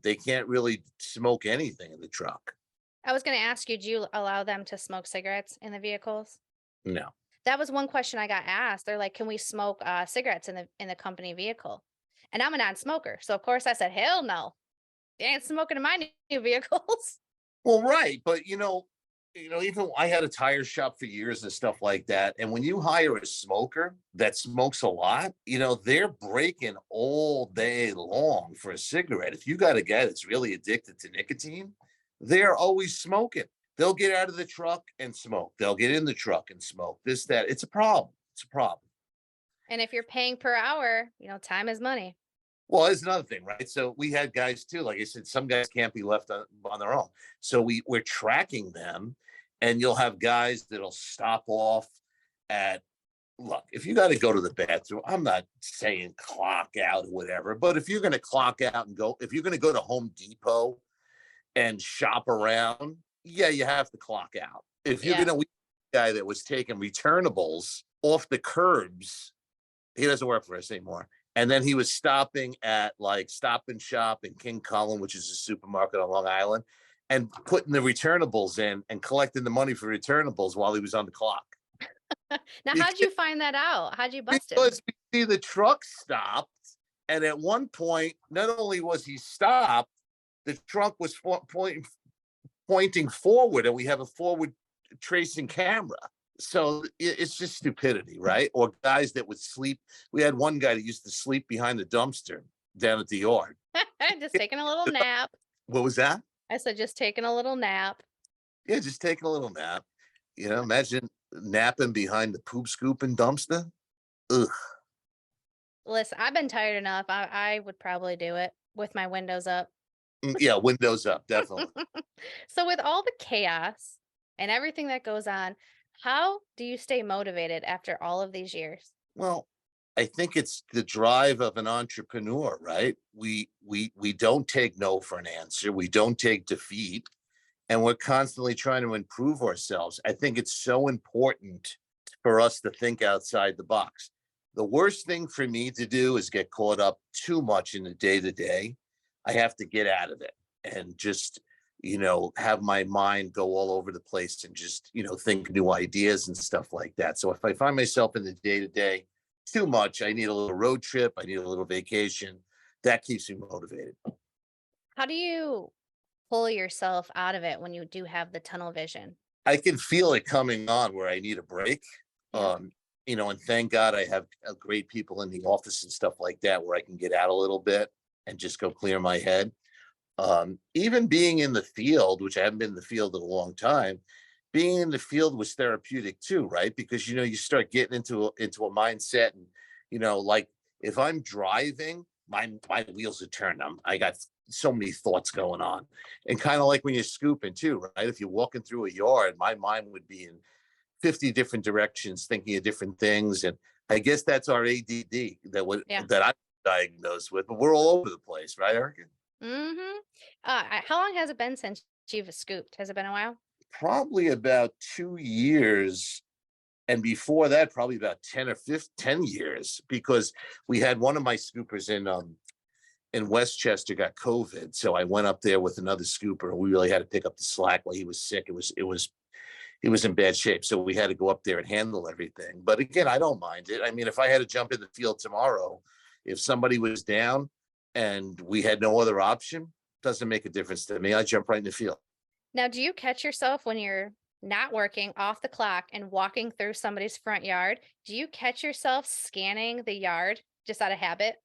They can't really smoke anything in the truck. I was gonna ask you, do you allow them to smoke cigarettes in the vehicles? No. That was one question I got asked. They're like, "Can we smoke, cigarettes in the company vehicle?" And I'm a non-smoker, so of course I said, "Hell no. They ain't smoking in my new vehicles." Well, right, but even I had a tire shop for years and stuff like that. And when you hire a smoker that smokes a lot, they're breaking all day long for a cigarette. If you got a guy that's really addicted to nicotine, they're always smoking. They'll get out of the truck and smoke. They'll get in the truck and smoke. This, that. It's a problem. It's a problem. And if you're paying per hour, time is money. Well, it's another thing, right? So we had guys too. Like I said, some guys can't be left on their own. So we're tracking them, and you'll have guys that'll stop off at. Look, if you got to go to the bathroom, I'm not saying clock out or whatever, but if you're going to clock out and go, if you're going to go to Home Depot and shop around, yeah, you have to clock out. If you're Yeah. going to, guy that was taking returnables off the curbs, he doesn't work for us anymore. And then he was stopping at like Stop and Shop in King Cullen, which is a supermarket on Long Island, and putting the returnables in and collecting the money for returnables while he was on the clock. Now, how'd you find that out? How'd you bust him? Because we see the truck stopped, and at one point, not only was he stopped, the truck was pointing forward, and we have a forward tracing camera. So it's just stupidity, right? Or guys that would sleep. We had one guy that used to sleep behind the dumpster down at the yard. Just taking a little nap. What was that? I said, just taking a little nap. Yeah, just taking a little nap. Imagine napping behind the poop scooping dumpster. Ugh. Listen, I've been tired enough. I would probably do it with my windows up. Yeah, windows up, definitely. So, with all the chaos and everything that goes on, how do you stay motivated after all of these years? Well, I think it's the drive of an entrepreneur, right? We don't take no for an answer. We don't take defeat, and we're constantly trying to improve ourselves. I think it's so important for us to think outside the box. The worst thing for me to do is get caught up too much in the day to day. I have to get out of it and just, have my mind go all over the place and just, think new ideas and stuff like that. So if I find myself in the day to day too much, I need a little road trip, I need a little vacation. That keeps me motivated. How do you pull yourself out of it when you do have the tunnel vision? I can feel it coming on where I need a break. Yeah. And thank God I have great people in the office and stuff like that where I can get out a little bit and just go clear my head. Even being in the field, which I haven't been in the field in a long time, being in the field was therapeutic too, right? Because you start getting into a mindset, and like if I'm driving, my wheels are turning. I got so many thoughts going on, and kind of like when you're scooping too, right? If you're walking through a yard, my mind would be in 50 different directions, thinking of different things, and I guess that's our ADD Yeah. that I'm diagnosed with. But we're all over the place, right, Erica? Mm-hmm. How long has it been since you've scooped? Has it been a while? Probably about 2 years. And before that, probably about 10 years, because we had one of my scoopers in Westchester got COVID. So I went up there with another scooper, and we really had to pick up the slack while he was sick. He was in bad shape. So we had to go up there and handle everything. But again, I don't mind it. I mean, if I had to jump in the field tomorrow, if somebody was down and we had no other option, doesn't make a difference to me. I jump right in the field. Now, do you catch yourself when you're not working off the clock and walking through somebody's front yard? Do you catch yourself scanning the yard just out of habit?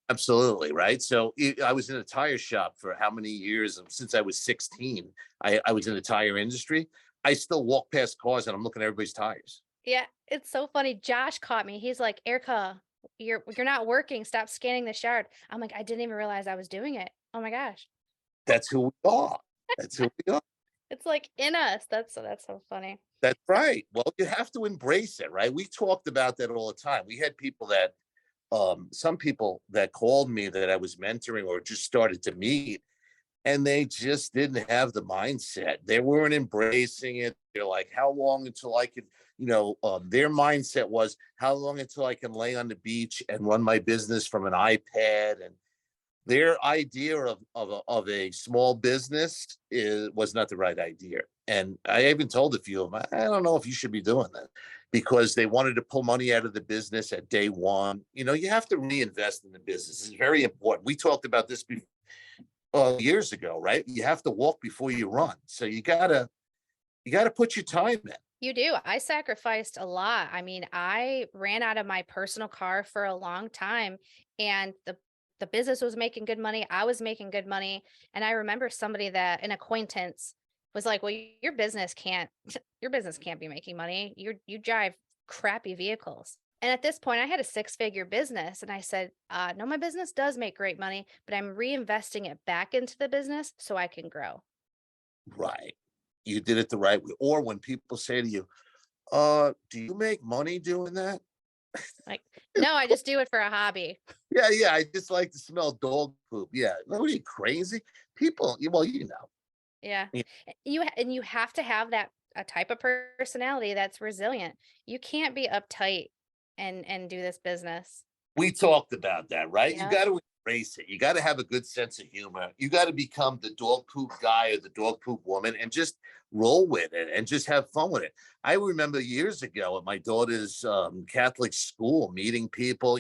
Absolutely, right? So I was in a tire shop for how many years? Since I was 16, I was in the tire industry. I still walk past cars and I'm looking at everybody's tires. Yeah, it's so funny. Josh caught me. He's like, "Erica, you're not working. Stop scanning this yard." I'm like, "I didn't even realize I was doing it." Oh my gosh. That's who we are. That's who we are. It's like in us. That's so funny. That's right. Well, you have to embrace it, right? We talked about that all the time. We had people that, some people that called me that I was mentoring or just started to meet, and they just didn't have the mindset. They weren't embracing it. They're like, how long until I could, their mindset was, how long until I can lay on the beach and run my business from an iPad? And their idea of a small business was not the right idea. And I even told a few of them, I don't know if you should be doing that, because they wanted to pull money out of the business at day one. You have to reinvest in the business. It's very important. We talked about this before, years ago, right? You have to walk before you run. So you gotta put your time in. You do. I sacrificed a lot. I mean, I ran out of my personal car for a long time, and the business was making good money. I was making good money, and I remember somebody that an acquaintance was like, "Well, your business can't your business can't be making money. You drive crappy vehicles." And at this point, I had a six-figure business, and I said, "No, my business does make great money, but I'm reinvesting it back into the business so I can grow." Right. You did it the right way. Or when people say to you, do you make money doing that? Like, no, I just do it for a hobby. Yeah, yeah. I just like to smell dog poop. Yeah. What are you, crazy? People, well, Yeah. Yeah, And you have to have that a type of personality that's resilient. You can't be uptight and do this business. we talked about that, right? You Yeah. got to embrace it. You got to have a good sense of humor. You got to become the dog poop guy or the dog poop woman and just roll with it and just have fun with it. I remember years ago at my daughter's Catholic school, meeting people.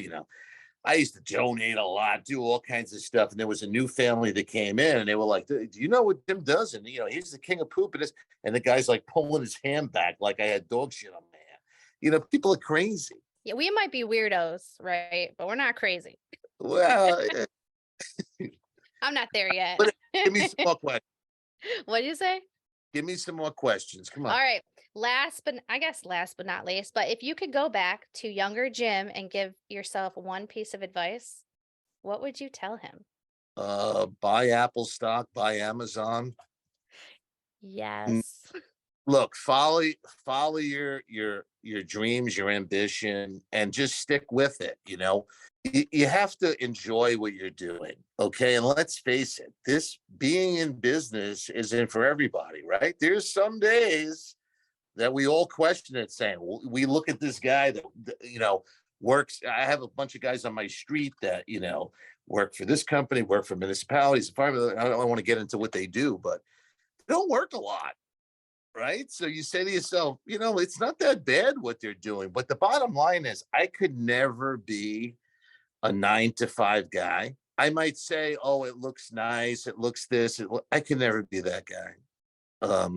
I used to donate a lot, do all kinds of stuff. And there was a new family that came in and they were like, do you know what Jim does? And, he's the king of poop. And the guy's like pulling his hand back like I had dog shit on my hand. People are crazy. Yeah, we might be weirdos, right? But we're not crazy. Well, I'm not there yet. but give me some more questions. What do you say? Give me some more questions. Come All on. right. Last but not least, but if you could go back to younger Jim and give yourself one piece of advice, what would you tell him? Buy Apple stock, buy Amazon. Yes. Look, follow your dreams, your ambition, and just stick with it. You have to enjoy what you're doing. Okay. And let's face it, this being in business isn't for everybody, right? There's some days that we all question it, saying, well, we look at this guy that works. I have a bunch of guys on my street that work for this company, work for municipalities. I don't want to get into what they do, but they don't work a lot. Right. So you say to yourself, it's not that bad what they're doing. But the bottom line is, I could never be a 9 to 5 guy. I might say, oh, it looks nice. It looks this. I can never be that guy.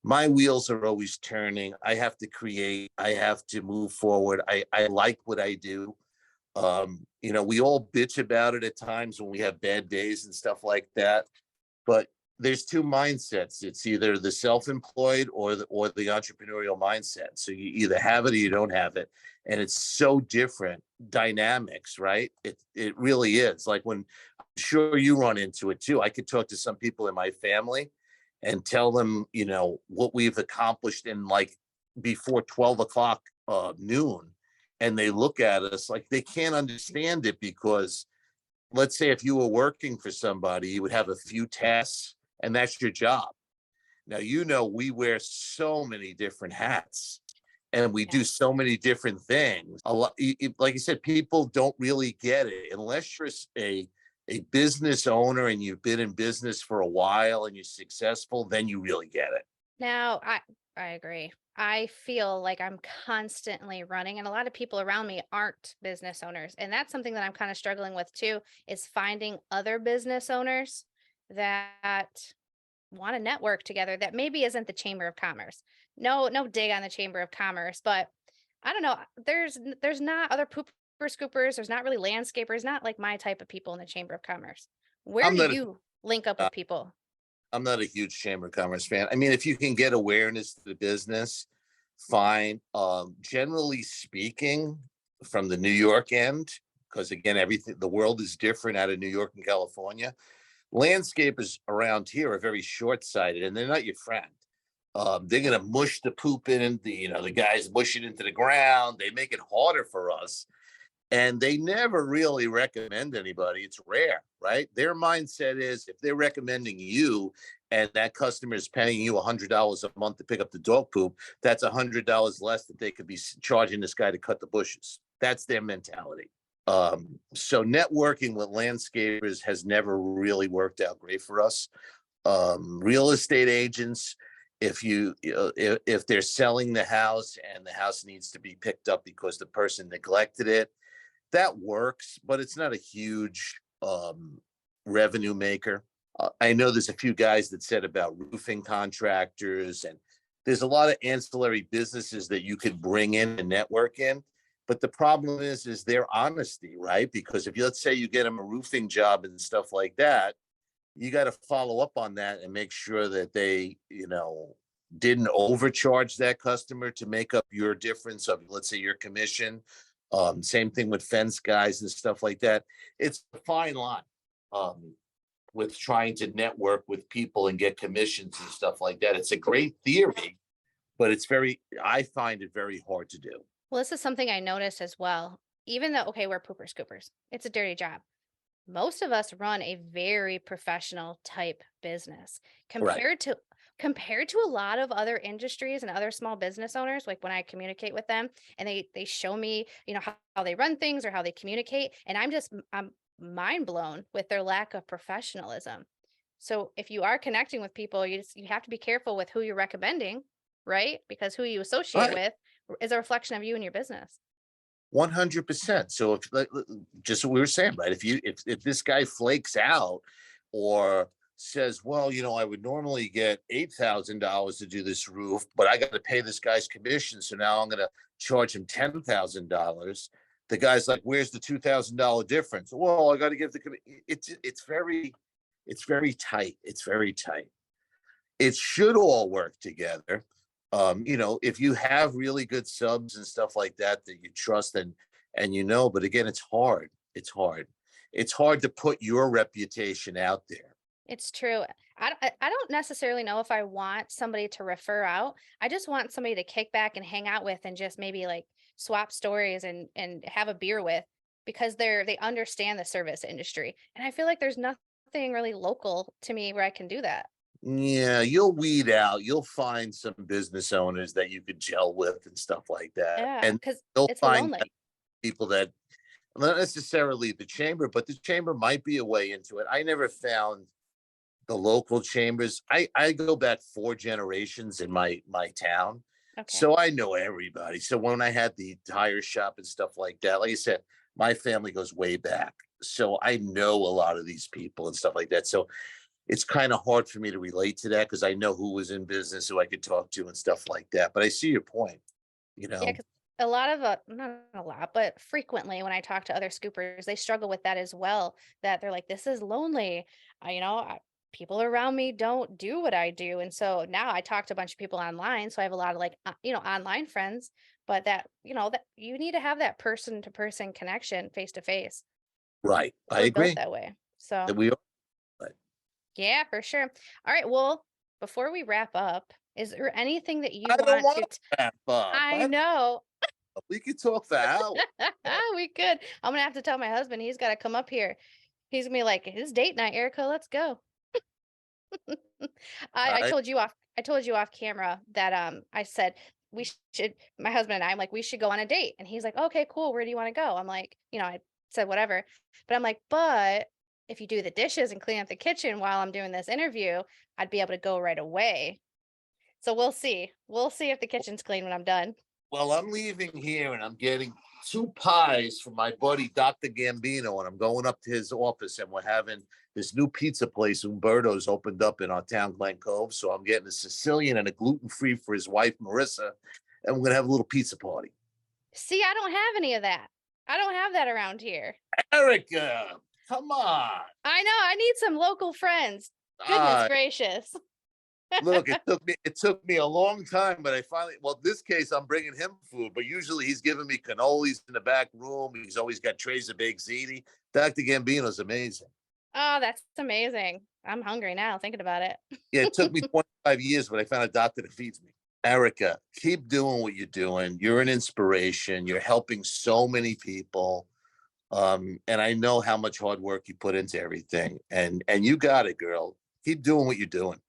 My wheels are always turning. I have to create. I have to move forward. I like what I do. We all bitch about it at times when we have bad days and stuff like that. But there's two mindsets. It's either the self-employed or the entrepreneurial mindset. So you either have it or you don't have it. And it's so different dynamics, right? It really is. Like, when I'm sure you run into it too. I could talk to some people in my family and tell them, what we've accomplished in, like, before 12 o'clock noon. And they look at us like they can't understand it, because let's say if you were working for somebody, you would have a few tasks and that's your job. Now, we wear so many different hats and we Yeah. do so many different things. A lot, like you said, people don't really get it unless you're a business owner and you've been in business for a while and you're successful. Then you really get it. Now, I agree. I feel like I'm constantly running, and a lot of people around me aren't business owners. And that's something that I'm kind of struggling with too, is finding other business owners that want to network together that maybe isn't the Chamber of Commerce. No dig on the Chamber of Commerce, but I don't know. There's not other pooper scoopers. There's not really landscapers. Not like my type of people in the Chamber of Commerce. Where I'm do not. you link up A, with people? I'm not a huge Chamber of Commerce fan. I mean, if you can get awareness to the business, fine. Generally speaking, from the New York end, because again, the world is different out of New York and California. Landscapers around here are very short-sighted, and they're not your friend. They're gonna mush the poop in, the guys mush it into the ground. They make it harder for us. and they never really recommend anybody. It's rare, right? Their mindset is if they're recommending you and that customer is paying you $100 a month to pick up the dog poop, that's $100 less that they could be charging this guy to cut the bushes. That's their mentality. So networking with landscapers has never really worked out great for us. Real estate agents, if they're selling the house and the house needs to be picked up because the person neglected it, that works, but it's not a huge revenue maker. I know there's a few guys that said about roofing contractors, and there's a lot of ancillary businesses that you could bring in and network in. But the problem is their honesty, right? Because if you, let's say you get them a roofing job and stuff like that, you got to follow up on that and make sure that they, didn't overcharge that customer to make up your difference of, let's say, your commission. Same thing with fence guys and stuff like that. It's a fine line with trying to network with people and get commissions and stuff like that. It's a great theory, but I find it very hard to do. Well, this is something I noticed as well. Even though, okay, we're pooper scoopers, it's a dirty job. Most of us run a very professional type business Right. compared to a lot of other industries and other small business owners. Like when I communicate with them and they show me, how they run things or how they communicate, and I'm mind blown with their lack of professionalism. So if you are connecting with people, you have to be careful with who you're recommending, right? Because who you associate Right. with is a reflection of you and your business. 100%. So if just what we were saying, right? If this guy flakes out or says, well, I would normally get $8,000 to do this roof, but I got to pay this guy's commission, so now I'm going to charge him $10,000. The guy's like, where's the $2,000 difference? Well, I got to give the it's very tight. It's very tight. It should all work together. If you have really good subs and stuff like that that you trust and but again, it's hard. It's hard. It's hard to put your reputation out there. It's true. I don't necessarily know if I want somebody to refer out. I just want somebody to kick back and hang out with and just maybe like swap stories and have a beer with, because they understand the service industry. And I feel like there's nothing really local to me where I can do that. Yeah, you'll weed out. You'll find some business owners that you could gel with and stuff like that. Yeah, And because you'll it's find lonely. people that not necessarily the chamber, but the chamber might be a way into it. I never found the local chambers. I go back 4 generations in my town, Okay. so I know everybody. So when I had the tire shop and stuff like that, like I said, my family goes way back, so I know a lot of these people and stuff like that. So it's kind of hard for me to relate to that because I know who was in business, who I could talk to and stuff like that. But I see your point. You Yeah, know, because a lot of not a lot, but frequently when I talk to other scoopers, they struggle with that as well. That they're like, "This is lonely." People around me don't do what I do, and so now I talk to a bunch of people online. So I have a lot of like, online friends. But that you need to have that person to person connection, face to face. right? I We're built agree that way. So that we are. But yeah, for sure. All right. Well, before we wrap up, is there anything that you I don't want want to? to wrap up. I know. We could talk for hours. We could. I'm gonna have to tell my husband he's got to come up here. He's gonna be like, "It's date night, Erica. Let's go." I I told you off. I told you off camera that I said we should. My husband and I'm like we should go on a date, and he's like, "Okay, cool. Where do you want to go?" I'm like, I said whatever, but I'm like, but if you do the dishes and clean up the kitchen while I'm doing this interview, I'd be able to go right away. So we'll see. We'll see if the kitchen's clean when I'm done. Well, I'm leaving here and I'm getting 2 pies from my buddy Dr. Gambino, and I'm going up to his office and we're having this new pizza place Umberto's opened up in our town, Glen Cove. So I'm getting a Sicilian and a gluten-free for his wife Marissa, and we're gonna have a little pizza party. See, I don't have any of that. I don't have that around here. Erica, come on. I know, I need some local friends. Goodness Uh, gracious. Look, it took me a long time, but I finally. Well, this case, I'm bringing him food, but usually he's giving me cannolis in the back room. He's always got trays of baked ziti. Dr. Gambino's amazing. Oh, that's amazing. I'm hungry now thinking about it. Yeah, it took me 25 years, but I found a doctor that feeds me. Erica, keep doing what you're doing. You're an inspiration. You're helping so many people. And I know how much hard work you put into everything, and you got it, girl. Keep doing what you're doing.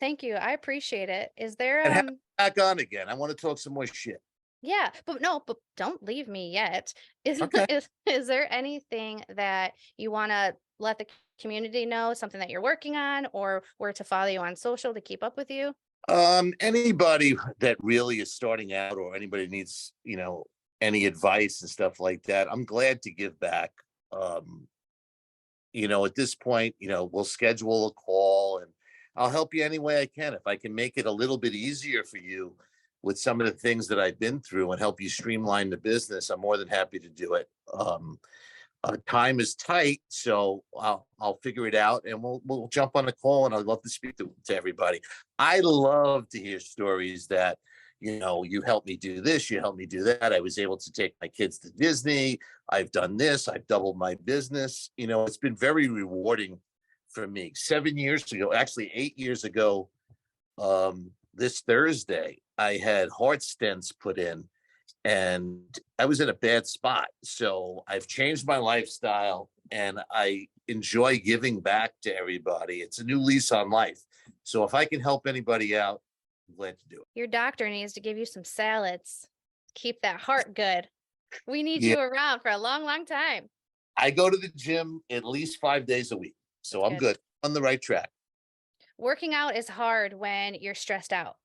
Thank you. I appreciate it. Is there And have me back on again. I want to talk some more shit. yeah, but no, but don't leave me yet. Is Okay. is there anything that you want to let the community know, something that you're working on, or where to follow you on social to keep up with you? Anybody that really is starting out, or anybody needs, any advice and stuff like that, I'm glad to give back. Um, at this point, we'll schedule a call and I'll help you any way I can. If I can make it a little bit easier for you with some of the things that I've been through and help you streamline the business, I'm more than happy to do it. Time is tight, so I'll figure it out, and we'll jump on a call. And I'd love to speak to everybody. I love to hear stories that you helped me do this, you helped me do that. I was able to take my kids to Disney. I've done this. I've doubled my business. It's been very rewarding for me. 7 years ago, actually 8 years ago, this Thursday, I had heart stents put in and I was in a bad spot. So I've changed my lifestyle and I enjoy giving back to everybody. It's a new lease on life. So if I can help anybody out, I'm glad to do it. Your doctor needs to give you some salads. Keep that heart good. We need Yeah, you around for a long, long time. I go to the gym at least 5 days a week. That's So I'm good. good, on the right track. Working out is hard when you're stressed out.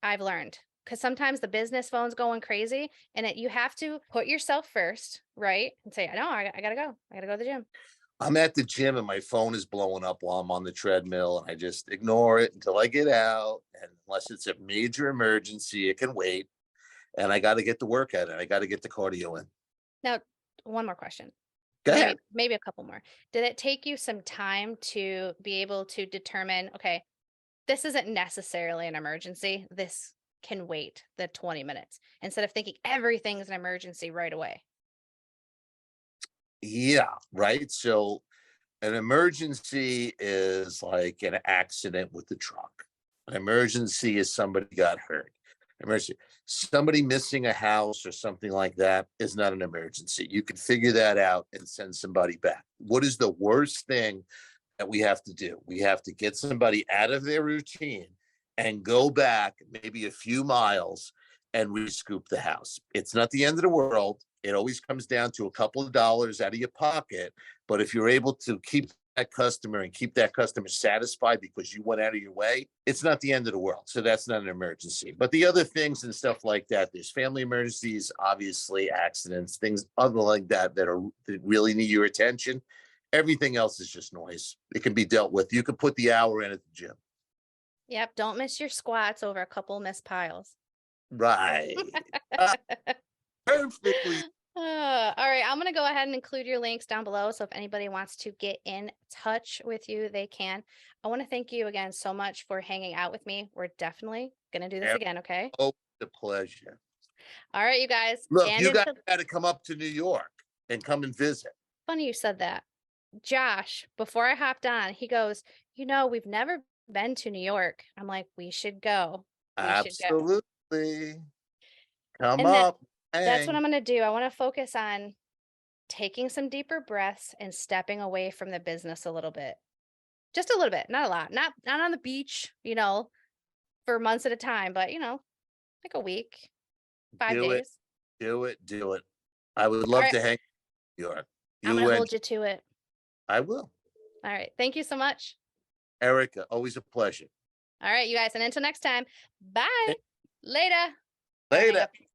I've learned because sometimes the business phone's going crazy and you have to put yourself first, right? And say, no, I gotta go. I gotta go to the gym. I'm at the gym and my phone is blowing up while I'm on the treadmill, and I just ignore it until I get out. And unless it's a major emergency, it can wait. And I got to get the workout in. I got to get the cardio in. Now, one more question. Go ahead. Maybe a couple more. Did it take you some time to be able to determine, okay, this isn't necessarily an emergency. This can wait the 20 minutes instead of thinking everything's an emergency right away? Yeah, right. So an emergency is like an accident with the truck. An emergency is somebody got hurt. Emergency, somebody missing a house or something like that is not an emergency. You can figure that out and send somebody back. What is the worst thing that we have to do? We have to get somebody out of their routine and go back maybe a few miles and rescoop the house. It's not the end of the world. It always comes down to a couple of dollars out of your pocket. But if you're able to keep that customer and keep that customer satisfied because you went out of your way, it's not the end of the world. So that's not an emergency. But the other things and stuff like that, there's family emergencies, obviously accidents, things other like that that really need your attention. Everything else is just noise. It can be dealt with. You can put the hour in at the gym. Yep. Don't miss your squats over a couple missed piles. Right. Uh, Perfectly. All right. I'm going to go ahead and include your links down below. So if anybody wants to get in touch with you, they can. I want to thank you again so much for hanging out with me. We're definitely going to do this again. Okay. Oh, the pleasure. All right, you guys. Look, And you guys until got to come up to New York and come and visit. funny you said that. Josh, before I hopped on, he goes, we've never been to New York. I'm like, we should go. We should go. Absolutely. Come And up. that's what Hang. I'm going to do. I want to focus on taking some deeper breaths and stepping away from the business a little bit. Just a little bit, not a lot. Not on the beach, for months at a time, but like a week, 5 Do it. days. Do it. Do it. I would All love right, to hang in New York. I'm You going to and hold you to it. I will. All right. Thank you so much. Erica, always a pleasure. All right, you guys, and until next time, bye. Later. I'll hang Later. up.